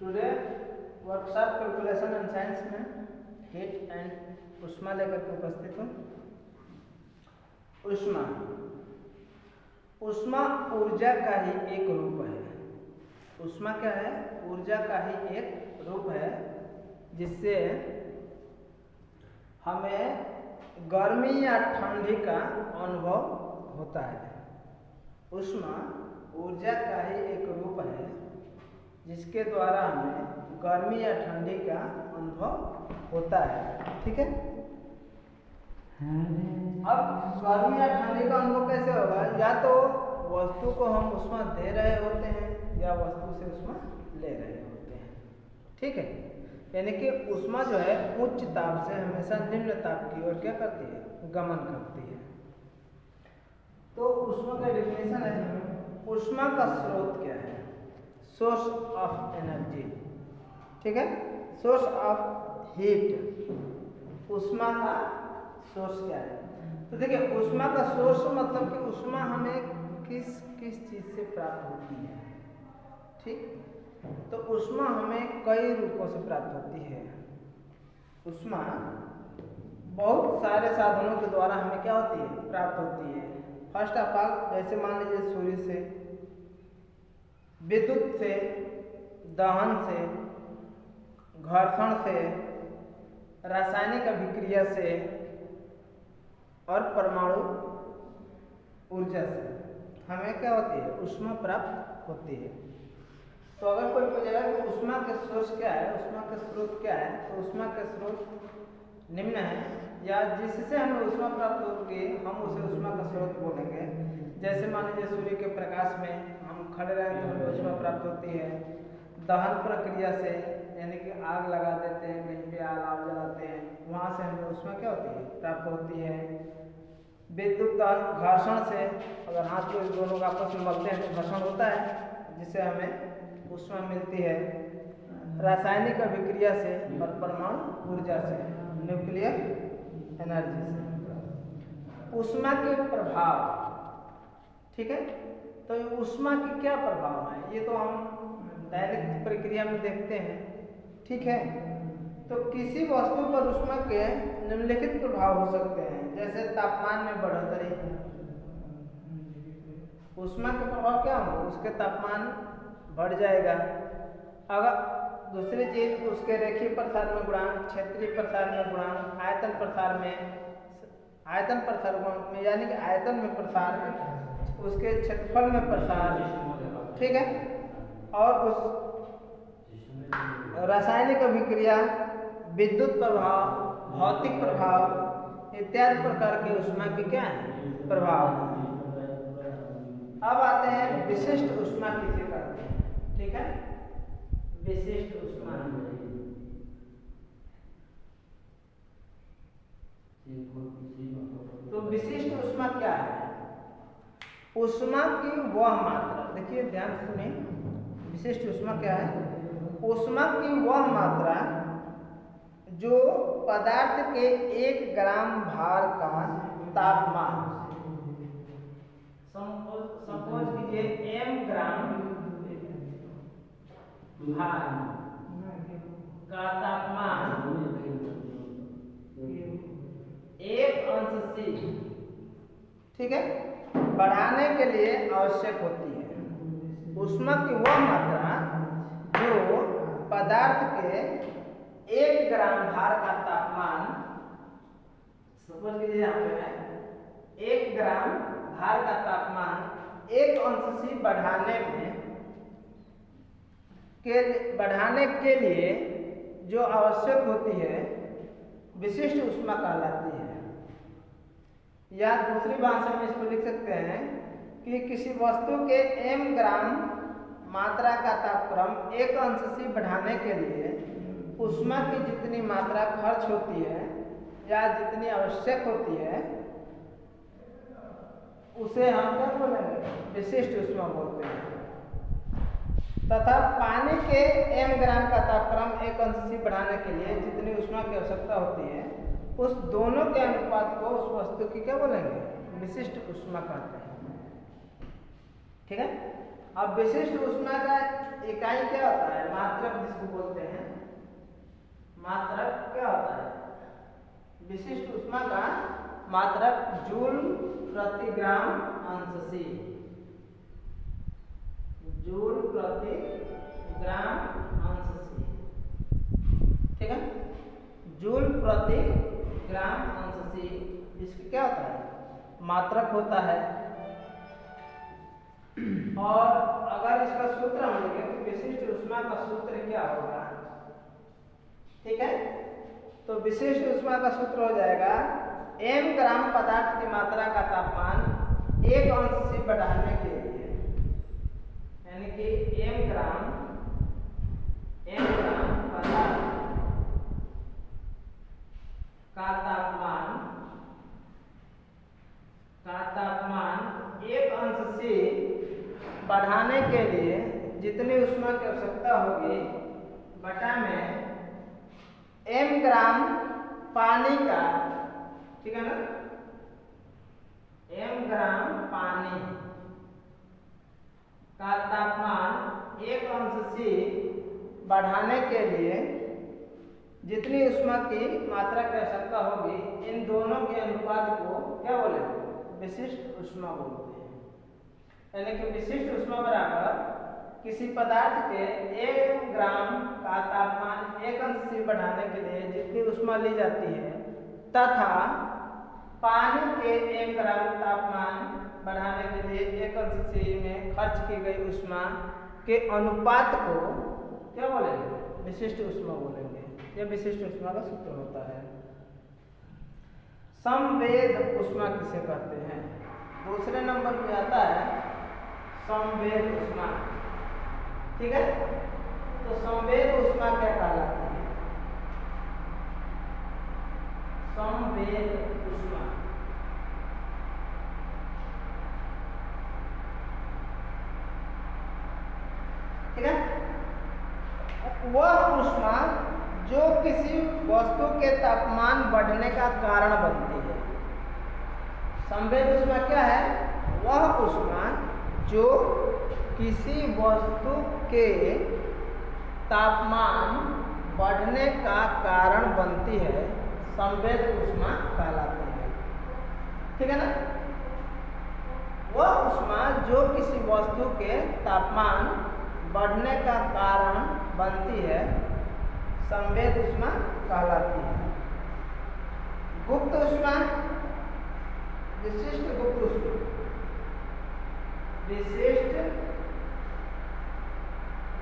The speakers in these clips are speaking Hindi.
Today workshop calculation and science में हीट एंड ऊष्मा लेकर के उपस्थित हूँ। ऊष्मा ऊष्मा ऊर्जा का ही एक रूप है। ऊष्मा क्या है? ऊर्जा का ही एक रूप है जिससे हमें गर्मी या ठंडी का अनुभव होता है। ऊष्मा ऊर्जा का ही एक रूप है जिसके द्वारा हमें गर्मी या ठंडी का अनुभव होता है। ठीक है। अब गर्मी या ठंडी का अनुभव कैसे होगा? या तो वस्तु को हम ऊष्मा दे रहे होते हैं या वस्तु से ऊष्मा ले रहे होते हैं। ठीक है। यानी कि ऊष्मा जो है उच्च ताप से हमेशा निम्न ताप की ओर क्या करती है? गमन करती है। तो ऊष्मा का डेफिनेशन है, ऊष्मा का स्रोत क्या है? Source of energy. ठीक है। Source of heat. ऊष्मा का सोर्स क्या है? तो देखिए, ऊष्मा का सोर्स मतलब कि ऊष्मा हमें किस किस चीज से प्राप्त होती है। ठीक। तो ऊष्मा हमें कई रूपों से प्राप्त होती है। ऊष्मा बहुत सारे साधनों के द्वारा हमें क्या होती है? प्राप्त होती है। फर्स्ट ऑफ ऑल, जैसे मान लीजिए सूर्य से, विद्युत से, दहन से, घर्षण से, रासायनिक अभिक्रिया से और परमाणु ऊर्जा से हमें क्या होती है? ऊष्मा प्राप्त होती है। तो अगर कोई पूछेगा कि ऊष्मा के सोर्स क्या है, ऊष्मा के स्रोत क्या है, तो ऊष्मा के स्रोत निम्न है, या जिससे हमें ऊष्मा प्राप्त होगी हम उसे ऊष्मा का स्रोत बोलेंगे। जैसे मान लीजिए सूर्य के प्रकाश में हम खड़े रहें तो हमें ऊष्मा प्राप्त होती है। दहन प्रक्रिया से, यानी कि आग लगा देते हैं, कहीं पे आग जलाते हैं, वहाँ से हमें ऊष्मा क्या होती है? प्राप्त होती है। विद्युत घर्षण से, अगर हाथ को दोनों का आपस में मलते हैं तो घर्षण होता है जिससे हमें ऊष्मा मिलती है। रासायनिक अभिक्रिया से और परमाणु ऊर्जा से, न्यूक्लियर एनर्जी से। ऊष्मा के प्रभाव। ठीक है। तो ऊष्मा की क्या प्रभाव है? ये तो हम दैनिक प्रक्रिया में देखते हैं। ठीक है। तो किसी वस्तु पर ऊष्मा के निम्नलिखित प्रभाव हो सकते हैं, जैसे तापमान में बढ़ोतरी। ऊष्मा के प्रभाव क्या होंगे? उसके तापमान बढ़ जाएगा। अगर दूसरी चीज, उसके रेखीय प्रसार में गुणांक, क्षेत्रीय प्रसार में गुणांक, आयतन प्रसार में, आयतन प्रसार गुणांक में, यानी कि आयतन में प्रसार, उसके क्षेत्रफल में प्रसार। ठीक है। और उस रासायनिक अभिक्रिया, विद्युत प्रभाव, भौतिक प्रभाव इत्यादि प्रकार के ऊष्मा के क्या है? प्रभाव। अब आते हैं विशिष्ट ऊष्मा किसे कहते हैं। ठीक है। विशिष्ट ऊष्मा। तो विशिष्ट ऊष्मा क्या है? ऊष्मा की वह मात्रा, देखिए ध्यान सुने, विशिष्ट ऊष्मा क्या है? ऊष्मा की वह मात्रा जो पदार्थ के 1 ग्राम भार का तापमान, सपोज कीजिए m ग्राम भार का तापमान 1°C, ठीक है, बढ़ाने के लिए आवश्यक होती है। ऊष्मा की वह मात्रा जो पदार्थ के 1 ग्राम भार का तापमान, सपोज कीजिए यहाँ पे है 1 ग्राम भार का तापमान 1°C बढ़ाने के लिए जो आवश्यक होती है, विशिष्ट ऊष्मा कहलाती है। या दूसरी भाषा में इसको लिख सकते हैं कि किसी वस्तु के m ग्राम मात्रा का तापक्रम 1°C बढ़ाने के लिए ऊष्मा की जितनी मात्रा खर्च होती है या जितनी आवश्यक होती है, उसे हम क्या बोलेंगे? विशिष्ट ऊष्मा बोलते हैं। तथा पानी के m ग्राम का तापक्रम 1°C बढ़ाने के लिए जितनी ऊष्मा की आवश्यकता होती है, उस दोनों के अनुपात को उस वस्तु की क्या बोलेंगे? विशिष्ट ऊष्मा कहते हैं। ठीक है। अब विशिष्ट ऊष्मा का इकाई क्या होता है? मात्रक जिसको बोलते हैं। मात्रक क्या होता है? विशिष्ट ऊष्मा का मात्रक जूल प्रति ग्राम अंश सी। जूल प्रति ग्राम अंश सी, ठीक है। जूल प्रति ग्राम अंश सी इसकी क्या होता है? मात्रक होता है। और अगर इसका सूत्र हम लिखें तो विशिष्ट ऊष्मा का सूत्र क्या होगा? ठीक है, तो विशिष्ट ऊष्मा का सूत्र हो जाएगा m ग्राम पदार्थ की मात्रा का तापमान 1 अंश से बढ़ाने के लिए, यानी कि m ग्राम पदार्थ का तापमान 1 अंश से बढ़ाने के लिए जितनी ऊष्मा की आवश्यकता होगी बटा में m ग्राम पानी का, ठीक है ना, m ग्राम पानी का तापमान 1 अंश से बढ़ाने के लिए जितनी ऊष्मा की मात्रा की आवश्यकता होगी, इन दोनों के अनुपात को क्या बोलेंगे? विशिष्ट ऊष्मा बोलते हैं। यानी कि विशिष्ट ऊष्मा बराबर किसी पदार्थ के 1 ग्राम का तापमान 1 अंश से बढ़ाने के लिए जितनी ऊष्मा ली जाती है तथा पानी के 1 ग्राम तापमान बढ़ाने के लिए 1 अंश से में खर्च की गई ऊष्मा के अनुपात को क्या बोलेंगे? विशिष्ट ऊष्मा बोलेंगे। यह विशिष्ट ऊष्मा का सूत्र होता है। संवेद ऊष्मा किसे कहते हैं? दूसरे नंबर पे आता है संवेद ऊष्मा, ठीक है। तो संवेद ऊष्मा क्या कहलाती है? संवेद ऊष्मा ठीक है, वह ऊष्मा जो किसी वस्तु के तापमान बढ़ने का कारण बनती है। संवेद ऊष्मा क्या है? वह ऊष्मा जो किसी वस्तु के तापमान बढ़ने का कारण बनती है, संवेद ऊष्मा कहलाती है, ठीक है ना। वह ऊष्मा जो किसी वस्तु के तापमान बढ़ने का कारण बनती है, संवेद ऊष्मा कहलाती है। गुप्त ऊष्मा, विशिष्ट गुप्त ऊष्मा, विशिष्ट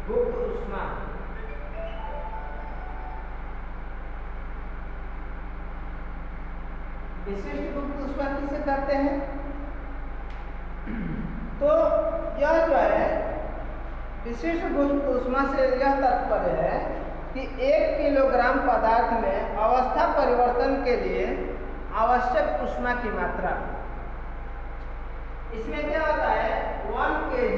गुप्त ऊष्मा विशिष्ट गुप्त ऊष्मा किसे कहते हैं? तो यह जो है विशिष्ट गुप्त ऊष्मा से यह तात्पर्य है कि 1 किलोग्राम पदार्थ में अवस्था परिवर्तन के लिए आवश्यक ऊष्मा की मात्रा। इसमें क्या होता है? 1 kg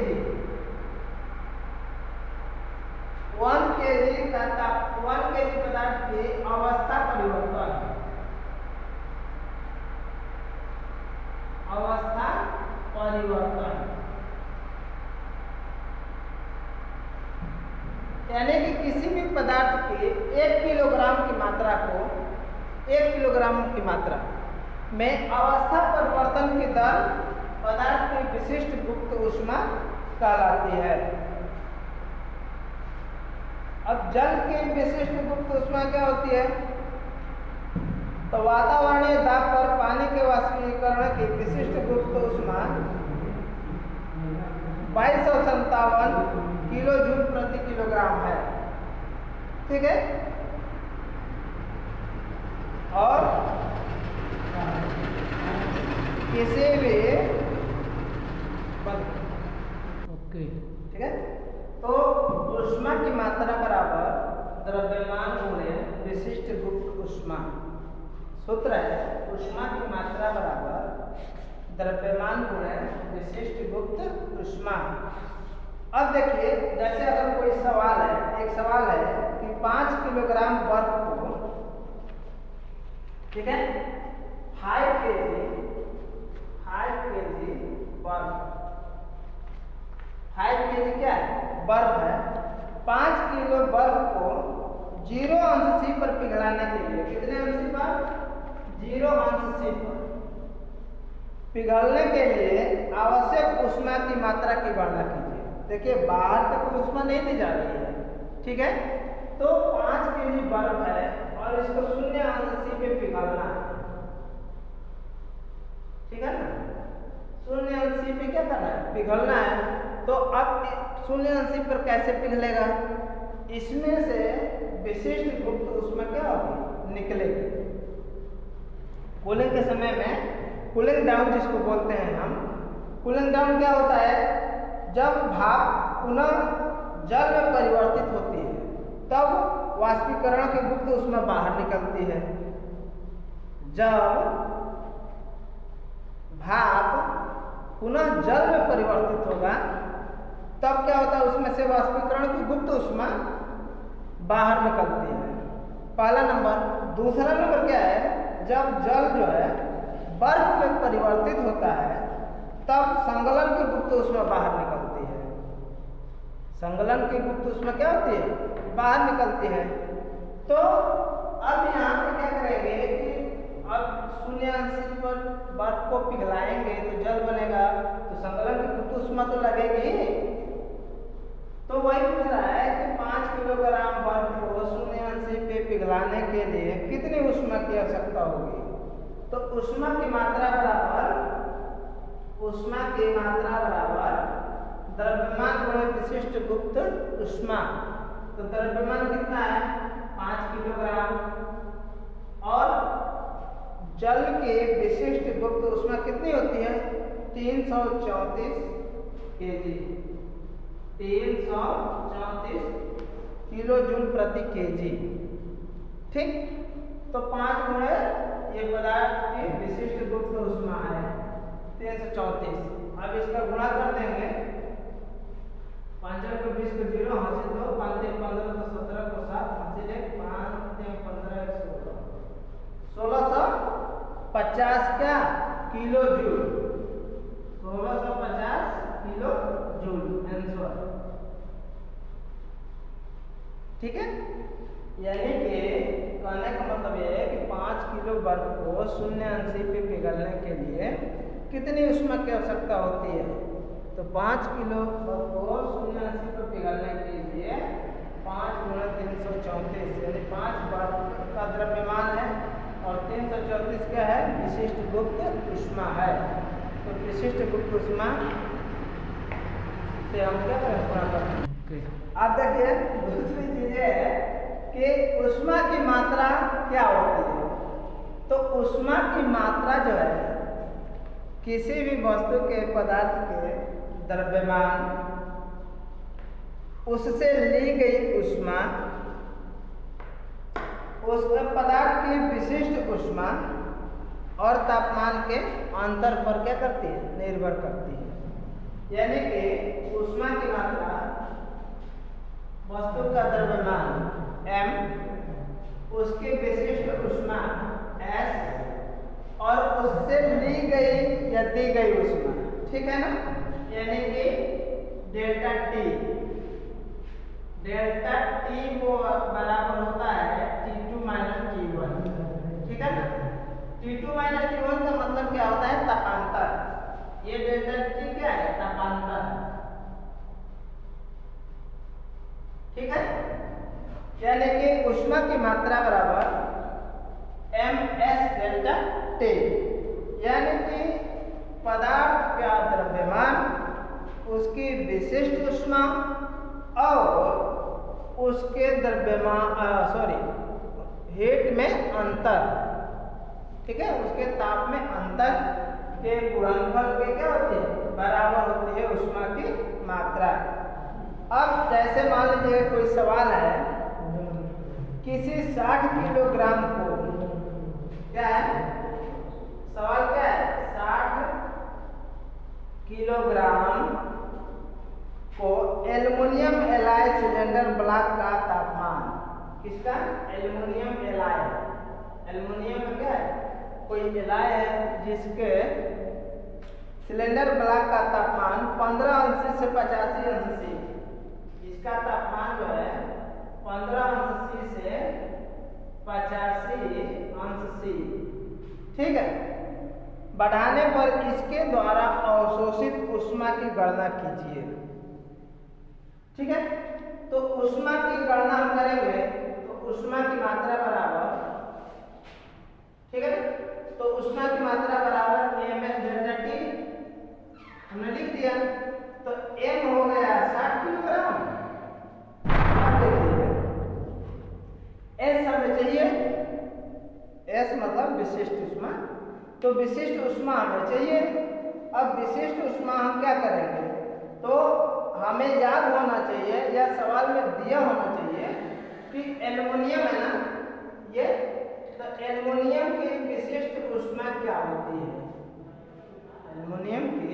पदार्थ की अवस्था परिवर्तन, यानी कि किसी भी पदार्थ के 1 किलोग्राम की मात्रा को 1 किलोग्राम की मात्रा में अवस्था परिवर्तन की दर पदार्थ की विशिष्ट गुप्त ऊष्मा कहलाती है। अब जल की विशिष्ट गुप्त ऊष्मा क्या होती है? तो वातावरणीय दाब पर पानी के वाष्पीकरण की विशिष्ट गुप्त ऊष्मा 2257 किलो जूल प्रति किलोग्राम है, ठीक है। और किसी भी ओके, ठीक है। तो ऊष्मा की मात्रा बराबर द्रव्यमान गुणे विशिष्ट गुप्त ऊष्मा। सूत्र है ऊष्मा की मात्रा बराबर द्रव्यमान गुणे विशिष्ट गुप्त ऊष्मा। अब देखिए, जैसे अगर कोई सवाल है, एक सवाल है कि 5 किलोग्राम बर्फ को, ठीक है, 5 kg बर्फ 5 kg क्या है? बर्फ है। 5 किलो बर्फ को 0 अंश C पर पिघलाने के लिए, कितने अंश पर? 0 अंश C पर पिघलने के लिए आवश्यक ऊष्मा की मात्रा की गणना कीजिए। देखिए बाहर से कोई ऊष्मा नहीं दी जा रही है, ठीक है। तो 5 kg बर्फ है और इसको 0 अंश C पे पिघलना है, ठीक है ना। 0 अंश C पे क्या करना है? पिघलना है। तो अब 0 अंश C पर कैसे पिघलेगा? इसमें से विशिष्ट गुप्त ऊष्मा क्या होगी? निकलेगी। कूलिंग के समय में कूलिंग डाउन जिसको बोलते हैं हम, कूलिंग डाउन क्या होता है? जब भाप पुनः जल में परिवर्तित होती है तब वाष्पीकरण की गुप्त ऊष्मा बाहर निकलती है। जब भाप पुनः जल में परिवर्तित होगा तब क्या होता है? उसमें से वाष्पीकरण की गुप्त ऊष्मा बाहर निकलती है, पहला नंबर। दूसरा नंबर क्या है? जब जल जो है बर्फ में परिवर्तित होता है तब संगलन की गुप्त ऊष्मा बाहर निकलती है। संगलन की गुप्त ऊष्मा क्या होती है? बाहर निकलती है। तो अब यहाँ पे क्या करेंगे कि अब 0 अंश C पर बर्फ को पिघलाएंगे तो जल बनेगा, तो संगलन की गुप्त ऊष्मा तो लगेगी। तो वही पूछ रहा है कि 5 किलोग्राम बर्फ को 0 अंश C पे पिघलाने के लिए कितनी ऊष्मा की आवश्यकता होगी? तो ऊष्मा की मात्रा बराबर द्रव्यमान गुणे विशिष्ट गुप्त ऊष्मा। तो द्रव्यमान कितना है? 5 किलोग्राम और जल के विशिष्ट गुप्त ऊष्मा कितनी होती है? 334 kg, 334 किलो जूल प्रति kg, ठीक। तो 5 गुणे ये पदार्थ की विशिष्ट गुप्त ऊष्मा है 334। अब इसका गुणा कर देंगे, 5 को 20 को 0 हासिल 2, 5 15 तो 17 को 7 हासिल 1, 5 15 1650 क्या? Kilo joule, 1650 kilo joule answer, ठीक है। यानी कि कहने का मतलब यह है कि 5 किलो बर्फ को 0 अंश C पे पिघलने के लिए कितनी ऊष्मा की आवश्यकता होती है? तो 5 किलो बर्फ को 0 अंश C पे पिघलने के लिए 5 गुणा 334 यानी 5 बर्फ का द्रव्यमान है और 334 क्या है? विशिष्ट गुप्त ऊष्मा है। तो विशिष्ट गुप्त ऊष्मा से हम क्या करें? गुणा करें। अब देखिए दूसरी चीज है कि ऊष्मा की मात्रा क्या होती है? तो ऊष्मा की मात्रा जो है किसी भी वस्तु के पदार्थ के द्रव्यमान, उससे ली गई ऊष्मा, उस पदार्थ की विशिष्ट ऊष्मा और तापमान के अंतर पर क्या करती है? निर्भर करती है। यानी कि ऊष्मा की मात्रा वस्तु का द्रव्यमान m, उसकी विशिष्ट ऊष्मा s और उससे ली गई या दी गई ऊष्मा, ठीक है ना। यानी कि डेल्टा T वो बराबर होता है T2 माइनस T1, ठीक है ना। T2 माइनस T1 का मतलब क्या होता है? तापांतर। ये डेल्टा T क्या है? तापांतर, ठीक है। यानी कि ऊष्मा की मात्रा बराबर ms डेल्टा T, यानी कि पदार्थ का द्रव्यमान, उसकी विशिष्ट ऊष्मा और उसके हीट में अंतर, ठीक है, उसके ताप में अंतर के गुणनफल के क्या होते हैं? बराबर होती है ऊष्मा की मात्रा। अब जैसे मान लीजिए कोई सवाल है, किसी 60 किलोग्राम को, क्या है सवाल? क्या है? 60 किलोग्राम को एल्युमिनियम एलॉय सिलेंडर ब्लॉक का तापमान, किसका? Aluminium alloy. एल्युमिनियम क्या है? कोई एलॉय है जिसके सिलेंडर ब्लॉक का तापमान 15 अंश से 85 अंश सी, इसका तापमान जो है 15 अंश सी से 85 अंश सी, ठीक है, बढ़ाने पर इसके द्वारा अवशोषित ऊष्मा की गणना कीजिए। ठीक है, तो ऊष्मा की गणना हम करेंगे तो ऊष्मा की मात्रा बराबर, ठीक है, तो ऊष्मा की मात्रा बराबर mS डेल्टा T हमने लिख दिया। तो m हो गया 60 किलोग्राम। अब देखिए S हमें चाहिए, S मतलब विशिष्ट ऊष्मा, तो विशिष्ट ऊष्मा हमें चाहिए। अब विशिष्ट ऊष्मा हम क्या करेंगे, तो हमें याद होना चाहिए या सवाल में दिया होना चाहिए कि एल्युमिनियम है ना ये, तो एल्युमिनियम की विशिष्ट ऊष्मा क्या होती है, एल्युमिनियम की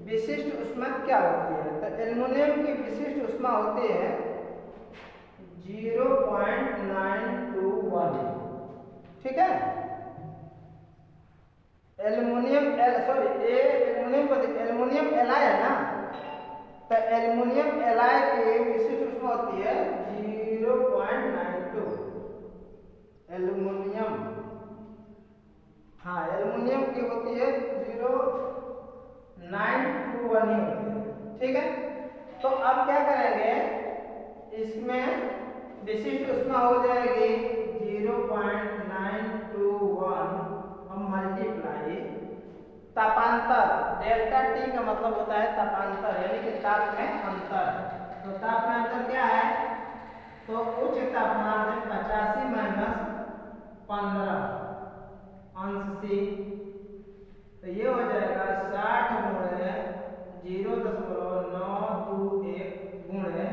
विशिष्ट ऊष्मा क्या होती है, तो एल्युमिनियम की विशिष्ट ऊष्मा होती है 0.921, ठीक है। एल्युमिनियम एल्युमिनियम एलॉय है ना, तो एल्युमिनियम एलॉय की विशिष्ट ऊष्मा होती है 0.92। एल्युमिनियम, हाँ एल्युमिनियम की होती है 0.921 ही होती है, ठीक है। तो अब क्या करेंगे, इसमें विशिष्ट ऊष्मा हो जाएगी 0.921 हम मल्टीप्लाई तापांतर, डेल्टा टी का मतलब होता है तापांतर, यानी कि ताप में अंतर। तो ताप में अंतर क्या है, तो उच्च तापमान से 85 माइनस 15 अंश सी, तो ये हो जाएगा 60 गुणे 0.921 गुणे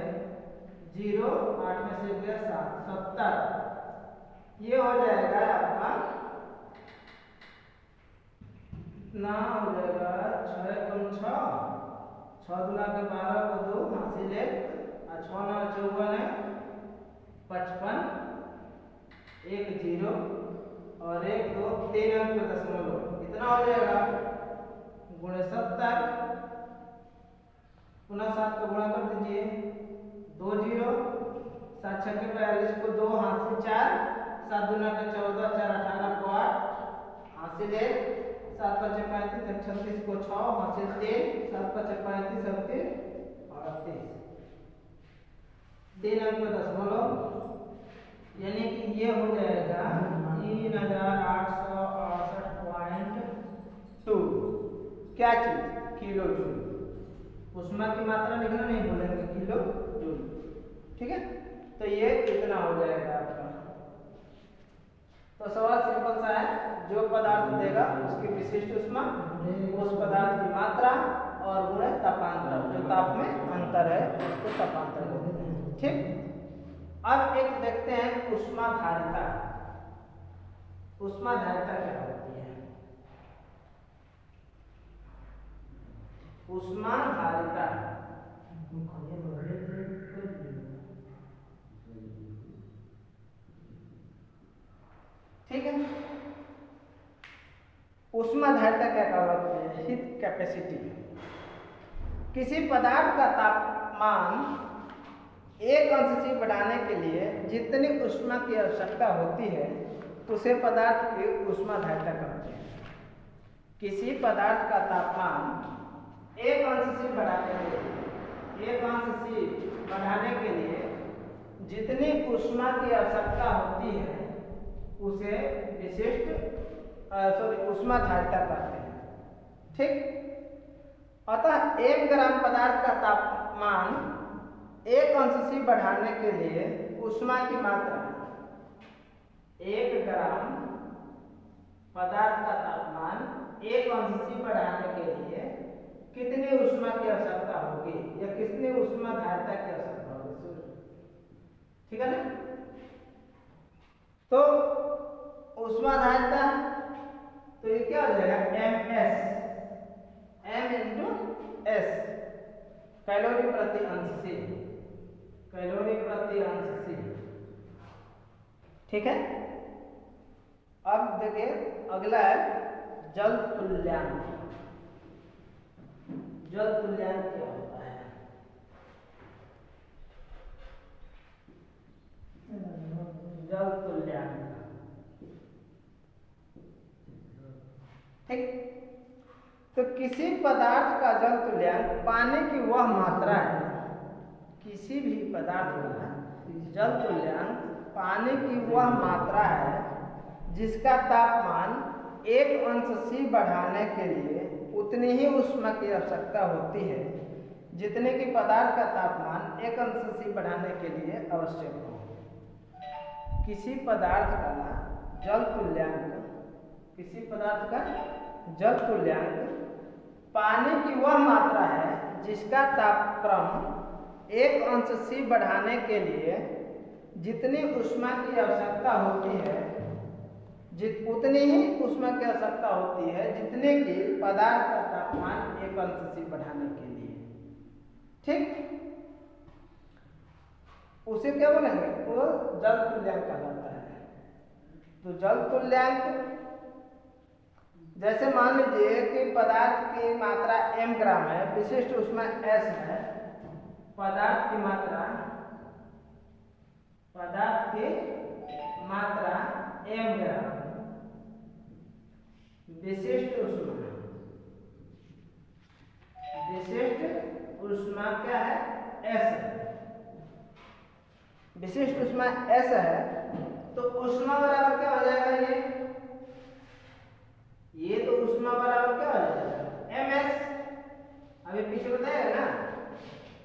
0, 8 में से गया 7, 70, ये हो जाएगा आपका ना हो जाएगा 6 कम 6, 6 दूना के 12 को 2 हासिल 1 और 6 9 54 है 55, 1 0 और 1 2 3 अंक में दशमलव, कितना हो जाएगा गुणे 70, पुनः 7 को गुणा कर दीजिए 2 0, 7 6 के 42 को 2 हासिल 4, 7 दूना के 14, 4 18 को 8 हासिल 1, 7 5 35, 36 को 6 हासिल 3, 7 5 35 38 3 अंक में दशमलव, यानी कि ये हो जाएगा 3868.2, क्या चीज, किलो जूल। ऊष्मा की मात्रा लिखना नहीं भूलेंगे, किलो जूल, ठीक है। तो ये कितना हो जाएगा आपका, तो सवाल सिंपल सा है, जो पदार्थ देगा उसकी विशिष्ट ऊष्मा, उस पदार्थ की मात्रा और गुणे तापांतर, जो ताप में अंतर है उसको तापांतर बोलते हैं, ठीक। अब एक देखते हैं ऊष्माधारिता। ऊष्माधारिता क्या होती है, ऊष्माधारिता, ठीक है। ऊष्माधारिता क्या कहलाती है, हीट कैपेसिटी। किसी पदार्थ का तापमान 1 अंश सी बढ़ाने के लिए जितनी ऊष्मा की आवश्यकता होती है उसे पदार्थ की ऊष्माधारिता कहते हैं। किसी पदार्थ का तापमान 1 अंश सी बढ़ाने के लिए, 1 अंश सी बढ़ाने के लिए जितनी ऊष्मा की आवश्यकता होती है उसे विशिष्ट ऊष्माधारिता कहते हैं, ठीक। अतः 1 ग्राम पदार्थ का तापमान 1 अंश सी बढ़ाने के लिए ऊष्मा की मात्रा, 1 ग्राम पदार्थ का तापमान 1 अंश सी बढ़ाने के लिए कितनी ऊष्मा की आवश्यकता होगी या कितनी ऊष्माधारिता की आवश्यकता होगी, ठीक है ना। तो ऊष्माधारिता, तो ये क्या हो जाएगा MS, M into S, calorie प्रति अंश सी, कैलोरी प्रति अंश सी, ठीक है। अब देखिए अगला है जल तुल्यांक। जल तुल्यांक क्या होता है? जल तुल्यांक, ठीक। तो किसी पदार्थ का जल तुल्यांक पानी की वह मात्रा है, किसी भी पदार्थ का जल तुल्यांक पानी की वह मात्रा है जिसका तापमान 1 अंश C बढ़ाने के लिए उतनी ही ऊष्मा की आवश्यकता होती है जितने की पदार्थ का तापमान 1 अंश C बढ़ाने के लिए आवश्यक हो। किसी पदार्थ का जल तुल्यांक, किसी पदार्थ का जल तुल्यांक पानी की वह मात्रा है जिसका तापक्रम 1 अंश C बढ़ाने के लिए जितनी ऊष्मा की आवश्यकता होती है, उतनी ही ऊष्मा की आवश्यकता होती है जितने की पदार्थ का तापमान 1 अंश C बढ़ाने के लिए, ठीक। उसे क्या बोलेंगे? वो जल तुल्यांक कहलाता है। तो जल तुल्यांक, जैसे मान लीजिए कि पदार्थ की मात्रा m ग्राम है, विशिष्ट ऊष्मा S है, पदार्थ की मात्रा m ग्राम, विशिष्ट ऊष्मा क्या है? S है। विशिष्ट ऊष्मा S है, तो ऊष्मा बराबर क्या हो जाएगा? ये तो ऊष्मा बराबर क्या हो जाएगा? ms। अभी पीछे बताया ना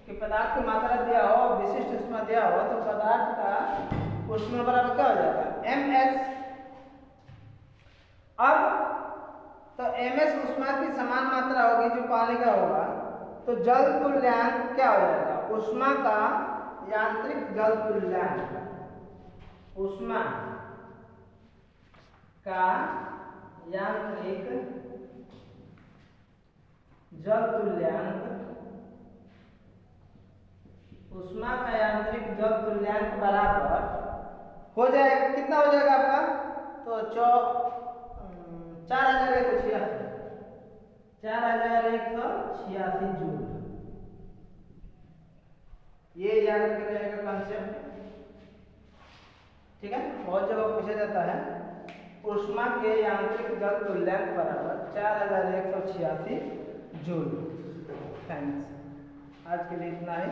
कि पदार्थ की मात्रा दिया हो, विशिष्ट ऊष्मा दिया हो, तो पदार्थ का ऊष्मा बराबर क्या हो जाएगा? ms। अब तो ms ऊष्मा की समान मात्रा होगी जो पानी का होगा, तो जल तुल्यांक क्या हो जाएगा? ऊष्मा का यांत्रिक जल तुल्यांक, ऊष्मा का यांत्रिक जल तुल्यांक, ऊष्मा का यांत्रिक जल तुल्यांक बराबर हो जाएगा, कितना हो जाएगा आपका? तो 4186 जूल। ये याद रखने का कंसेप्ट, ठीक है। बहुत जगह पूछा जाता है ऊष्मा के यांत्रिक जल तुल्यांक बराबर 4186 जूल। थैंक्स, आज के लिए इतना ही।